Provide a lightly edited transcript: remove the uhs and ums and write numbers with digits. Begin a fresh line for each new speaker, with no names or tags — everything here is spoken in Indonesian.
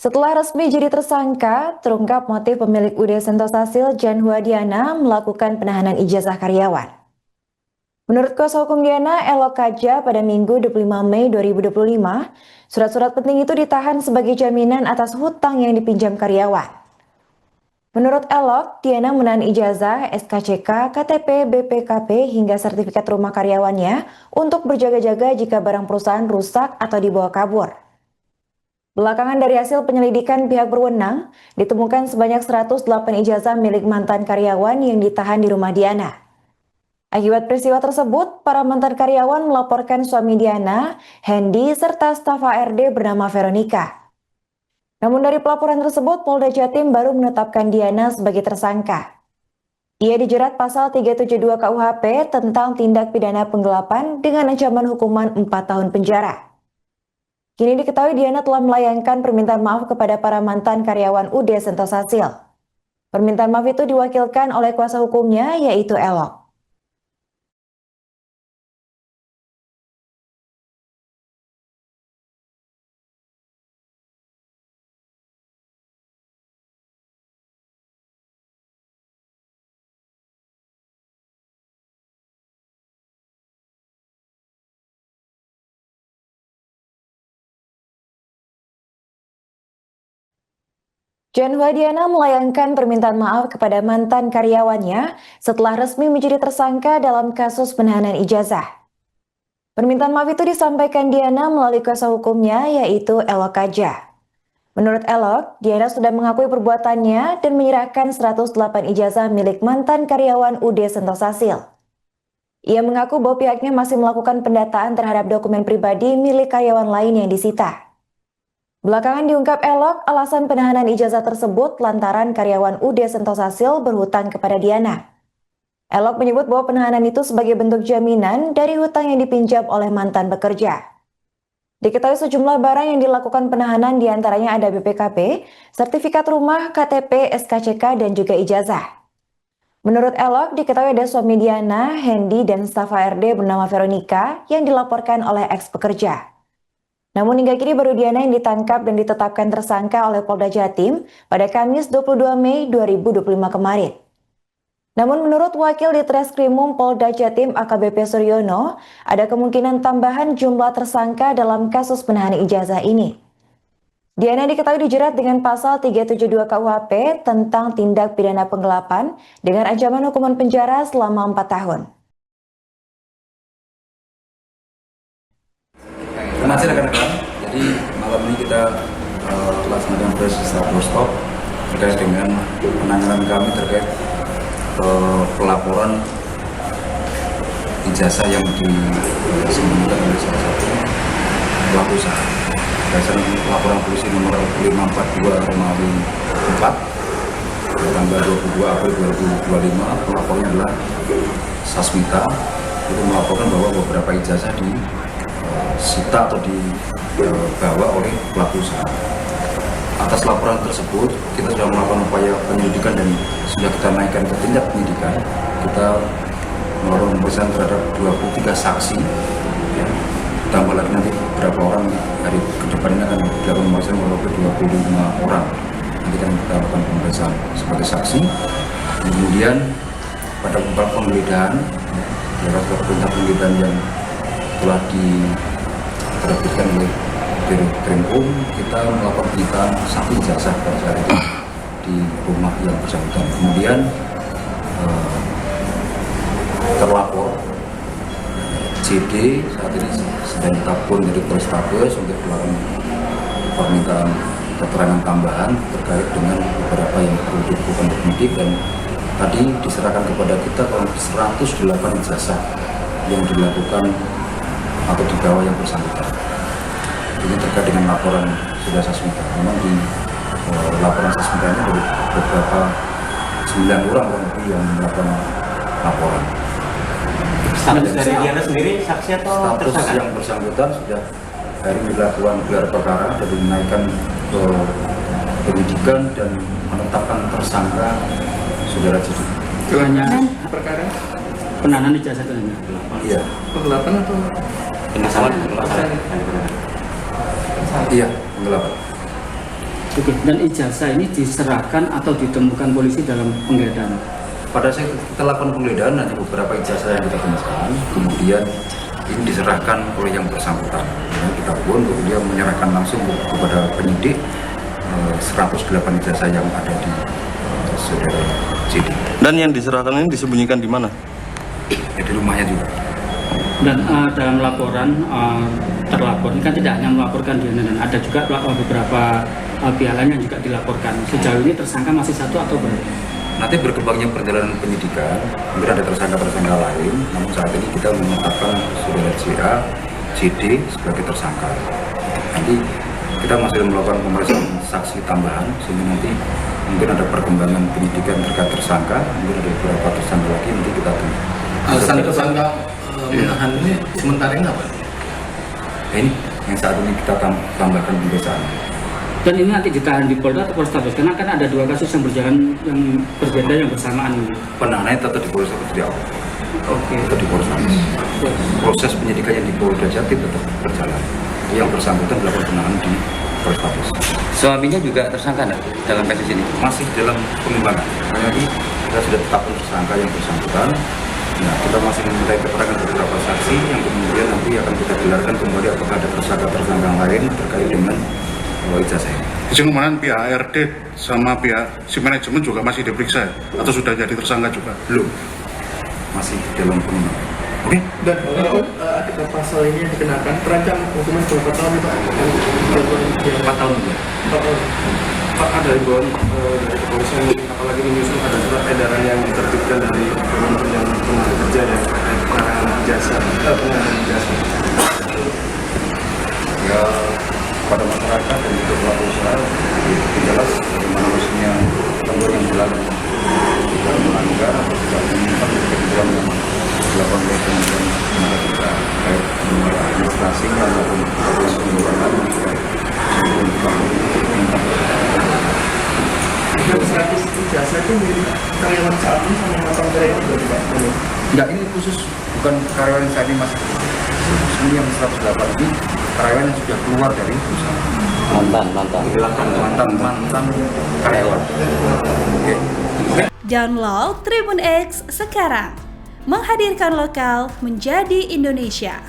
Setelah resmi jadi tersangka, terungkap motif pemilik UD Sentosa Jan Huadiana melakukan penahanan ijazah karyawan. Menurut kuasa hukum Diana, Elok Kaja pada Minggu 25 Mei 2025, surat-surat penting itu ditahan sebagai jaminan atas hutang yang dipinjam karyawan. Menurut Elok, Diana menahan ijazah, SKCK, KTP, BPKP, hingga sertifikat rumah karyawannya untuk berjaga-jaga jika barang perusahaan rusak atau dibawa kabur. Belakangan dari hasil penyelidikan pihak berwenang, ditemukan sebanyak 108 ijazah milik mantan karyawan yang ditahan di rumah Diana. Akibat peristiwa tersebut, para mantan karyawan melaporkan suami Diana, Hendy, serta staf HRD bernama Veronica. Namun dari pelaporan tersebut, Polda Jatim baru menetapkan Diana sebagai tersangka. Ia dijerat pasal 372 KUHP tentang tindak pidana penggelapan dengan ancaman hukuman 4 tahun penjara. Kini diketahui Diana telah melayangkan permintaan maaf kepada para mantan karyawan UD Sentosa. Permintaan maaf itu diwakilkan oleh kuasa hukumnya, yaitu Elok. Jan Huadiana melayangkan permintaan maaf kepada mantan karyawannya setelah resmi menjadi tersangka dalam kasus penahanan ijazah. Permintaan maaf itu disampaikan Diana melalui kuasa hukumnya, yaitu Elok Kaja. Menurut Elok, Diana sudah mengakui perbuatannya dan menyerahkan 108 ijazah milik mantan karyawan UD Sentosa. Ia mengaku bahwa pihaknya masih melakukan pendataan terhadap dokumen pribadi milik karyawan lain yang disita. Belakangan diungkap Elok, alasan penahanan ijazah tersebut lantaran karyawan UD Sentosa berhutang kepada Diana. Elok menyebut bahwa penahanan itu sebagai bentuk jaminan dari hutang yang dipinjam oleh mantan pekerja. Diketahui sejumlah barang yang dilakukan penahanan diantaranya ada BPKP, sertifikat rumah, KTP, SKCK, dan juga ijazah. Menurut Elok, diketahui ada suami Diana, Hendy, dan staf HRD bernama Veronica yang dilaporkan oleh eks pekerja. Namun hingga kini baru Diana yang ditangkap dan ditetapkan tersangka oleh Polda Jatim pada Kamis 22 Mei 2025 kemarin. Namun menurut Wakil Ditreskrimum Polda Jatim AKBP Suryono, ada kemungkinan tambahan jumlah tersangka dalam kasus penahanan ijazah ini. Diana diketahui dijerat dengan pasal 372 KUHP tentang tindak pidana penggelapan dengan ancaman hukuman penjara selama 4 tahun.
Terima kasih rekan-rekan. Jadi malam ini kita laksanakan press stop terkait dengan penanganan kami terkait pelaporan ijazah yang disembunyikan oleh salah satu pelaku usaha. Berdasarkan laporan polisi nomor 542 Romawi 4 tanggal 22 April 2025, pelapornya adalah Sasmita, itu melaporkan bahwa beberapa ijazah disita atau dibawa oleh pelaku usaha. Atas laporan tersebut, kita sudah melakukan upaya penyelidikan dan sudah kita naikkan ke tingkat penyidikan. Kita melakukan pemeriksaan terhadap 23 saksi. Ya. Tambah lagi nanti beberapa orang hari ke depan ini akan dilakukan pemeriksaan melalui 25 orang. Nanti kan kita lakukan pemeriksaan sebagai saksi. Kemudian pada beberapa penggeledahan, penggeledahan yang telah diterbitkan oleh Krimum, kita melakukan penyitaan 1 ijazah pada saat itu di rumah yang bersangkutan. Kemudian terlapor JD saat ini sedang ditabur dari Polrestabes untuk melakukan permintaan keterangan tambahan terkait dengan beberapa yang perlu dilakukan penyidik, dan tadi diserahkan kepada kita 108 ijazah yang dilakukan atau dibawa yang bersangkutan. Ini terkait dengan laporan sudah Sasmita. Memang di laporan Sasmita ini dari beberapa 9 orang lebih yang melakukan laporan.
Status dari Diana sendiri saksi atau
status
tersangka?
Yang bersangkutan sudah hari ini dilakukan gelar perkara dan dinaikkan ke penyidikan dan menetapkan tersangka saudara JD.
Itu hanya perkara
Penahanan ijazah itu hanya
Iya.
penggelapan atau
pengasalan.
Iya, penggelapan.
Oke, dan ijazah ini diserahkan atau ditemukan polisi dalam penggeledahan?
Pada saat kita lakukan penggeledahan ada beberapa ijazah yang kita temukan, kemudian ini diserahkan oleh yang bersangkutan. Kita pun kemudian menyerahkan langsung kepada penyidik 108 ijazah yang ada di saudara JD.
Dan yang diserahkan ini disembunyikan di mana?
Ya, di rumahnya juga.
Dan dalam laporan terlapor ini kan tidak hanya melaporkan Diana, dan ada juga beberapa pihak lain yang juga dilaporkan. Sejauh ini tersangka masih satu atau berapa?
Nanti berkembangnya perjalanan penyidikan, mungkin ada tersangka-tersangka lain, namun saat ini kita menetapkan saudara JA, JD sebagai tersangka. Nanti kita masih melakukan pemeriksaan saksi tambahan, sehingga nanti mungkin ada perkembangan penyidikan terkait tersangka, mungkin ada beberapa tersangka lagi, nanti kita tunggu.
Alasan tersangka menahan ini sementara ini apa?
Nah, ini yang saat ini kita tambahkan pemeriksaan.
Dan ini nanti ditahan di Polda atau Polrestabes, karena kan ada dua kasus yang berjalan yang berbeda yang bersamaan ini.
Penahanannya tetap di Polrestabes di awal.
Oke.
Tetap di Polrestabes. Proses penyidikan yang di Polda Jatim tetap berjalan. Yang bersangkutan dilakukan penahanan di Polrestabes.
Suaminya juga tersangka nggak dalam kasus ini?
Masih dalam pengembangan. Karena ini kita sudah tetapkan tersangka yang bersangkutan. Nah, kita masih meminta keterangan dari beberapa saksi yang kemudian nanti akan kita gelarkan kembali apakah ada tersangka-tersangka lain terkait dengan ijazah ini.
Di sini kemarin pihak ARD sama pihak si manajemen juga masih diperiksa ya? Atau sudah jadi tersangka juga?
Belum. Masih dalam pengembangan. Oke?
Dan akibat pasal ini yang dikenakan terancam hukuman berapa tahun Pak?
4 tahun ya.
4 tahun. Pak, ada himbauan dari kepolisian, apalagi menyusul ada surat edaran yang diterbitkan dari Kementerian Tenaga Kerja dan penanganan ijazah,
Ya, pada masyarakat dan juga pelaku usaha jelas bagaimana mestinya tentu yang berlaku tidak melanggar atau tidak menyimpan ketentuan yang dilakukan oleh Kementerian Tenaga Kerja baik mengenai administrasinya maupun ketentuan pengembangan juga
status ijazah itu milik karyawan saat ini sama mantan karyawan juga Pak?
Enggak, ini khusus bukan karyawan yang saat ini masih ini yang 108 ini karyawan yang sudah keluar dari perusahaan. Mantan karyawan. Oke.
Download Tribun X sekarang, menghadirkan lokal menjadi Indonesia.